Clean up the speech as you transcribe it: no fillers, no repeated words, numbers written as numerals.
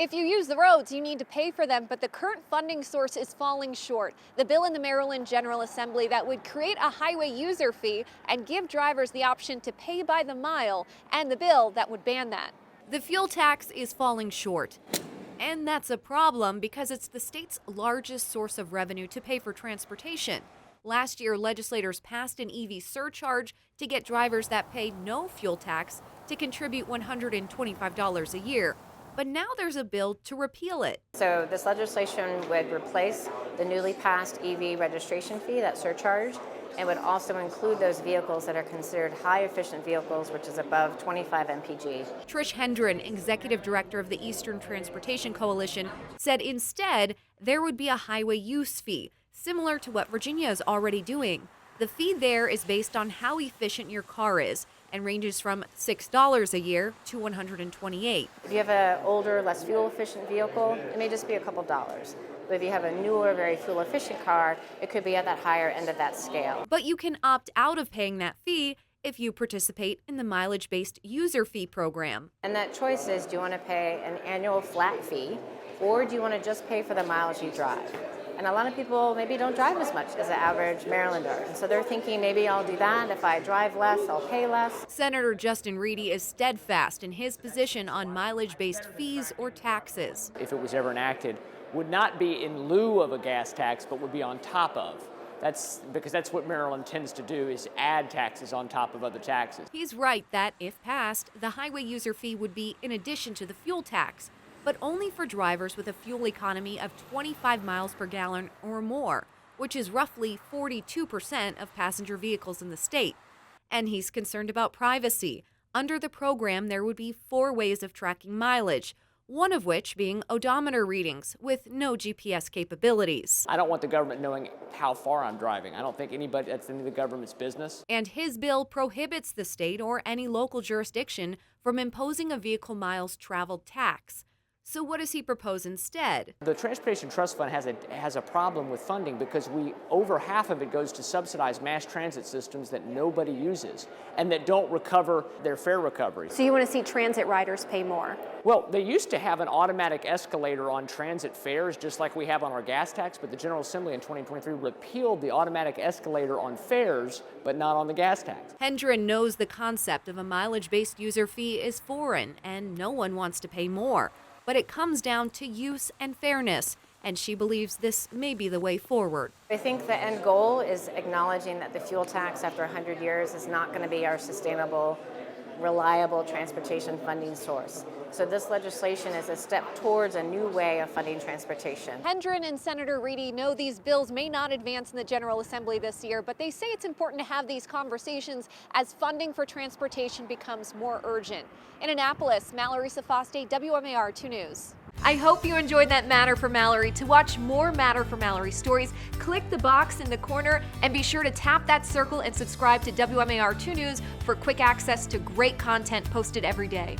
If you use the roads, you need to pay for them, but the current funding source is falling short. The bill in the Maryland General Assembly that would create a highway user fee and give drivers the option to pay by the mile, and the bill that would ban that. The fuel tax is falling short. And that's a problem because it's the state's largest source of revenue to pay for transportation. Last year, legislators passed an EV surcharge to get drivers that pay no fuel tax to contribute $125 a year. But now there's a bill to repeal it. So this legislation would replace the newly passed EV registration fee, that surcharge, and would also include those vehicles that are considered high-efficient vehicles, which is above 25 mpg. Trish Hendren, executive director of the Eastern Transportation Coalition, said instead there would be a highway use fee, similar to what Virginia is already doing. The fee there is based on how efficient your car is and ranges from $6 a year to $128. If you have an older, less fuel-efficient vehicle, it may just be a couple dollars. But if you have a newer, very fuel-efficient car, it could be at that higher end of that scale. But you can opt out of paying that fee if you participate in the mileage-based user fee program. And that choice is, do you want to pay an annual flat fee, or do you want to just pay for the miles you drive? And a lot of people maybe don't drive as much as the average Marylander. And so they're thinking, maybe I'll do that. If I drive less, I'll pay less. Senator Justin Reedy is steadfast in his position on mileage-based fees or taxes. If it was ever enacted, would not be in lieu of a gas tax, but would be on top of. That's because that's what Maryland tends to do, is add taxes on top of other taxes. He's right that, if passed, the highway user fee would be in addition to the fuel tax, but only for drivers with a fuel economy of 25 miles per gallon or more, which is roughly 42% of passenger vehicles in the state. And he's concerned about privacy. Under the program, there would be 4 ways of tracking mileage, one of which being odometer readings with no GPS capabilities. I don't want the government knowing how far I'm driving. I don't think that's any of the government's business. And his bill prohibits the state or any local jurisdiction from imposing a vehicle miles traveled tax. So what does he propose instead? The Transportation Trust Fund has a problem with funding because over half of it goes to subsidize mass transit systems that nobody uses and that don't recover their fare recovery. So you want to see transit riders pay more? Well, they used to have an automatic escalator on transit fares, just like we have on our gas tax, but the General Assembly in 2023 repealed the automatic escalator on fares, but not on the gas tax. Hendren knows the concept of a mileage-based user fee is foreign, and no one wants to pay more. But it comes down to use and fairness, and she believes this may be the way forward. I think the end goal is acknowledging that the fuel tax after 100 years is not going to be our sustainable, reliable transportation funding source. So this legislation is a step towards a new way of funding transportation. Hendren and Senator Reedy know these bills may not advance in the General Assembly this year, but they say it's important to have these conversations as funding for transportation becomes more urgent. In Annapolis, Mallory Safaste, WMAR 2 News. I hope you enjoyed that Matter for Mallory. To watch more Matter for Mallory stories, click the box in the corner and be sure to tap that circle and subscribe to WMAR 2 News for quick access to great content posted every day.